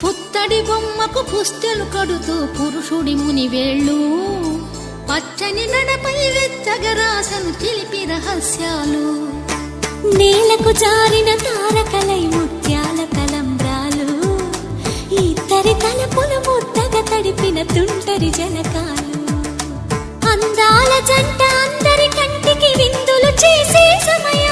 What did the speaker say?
పుత్తడి బొమ్మకు పుస్తెలు కడుతూ పురుషుడి ముని వేళ్ళు పచ్చని నడపై వెచ్చగరాసను చిలిపి రహస్యాలు నేలకు జారిన తారకలై ముత్యాల తలంబ్రాలు ఇద్దరి తలపులు ముద్దగా తడిపిన తుంటరి జలకాలు అందాల జంట అందరి కంటికి విందులు చేసే సమయం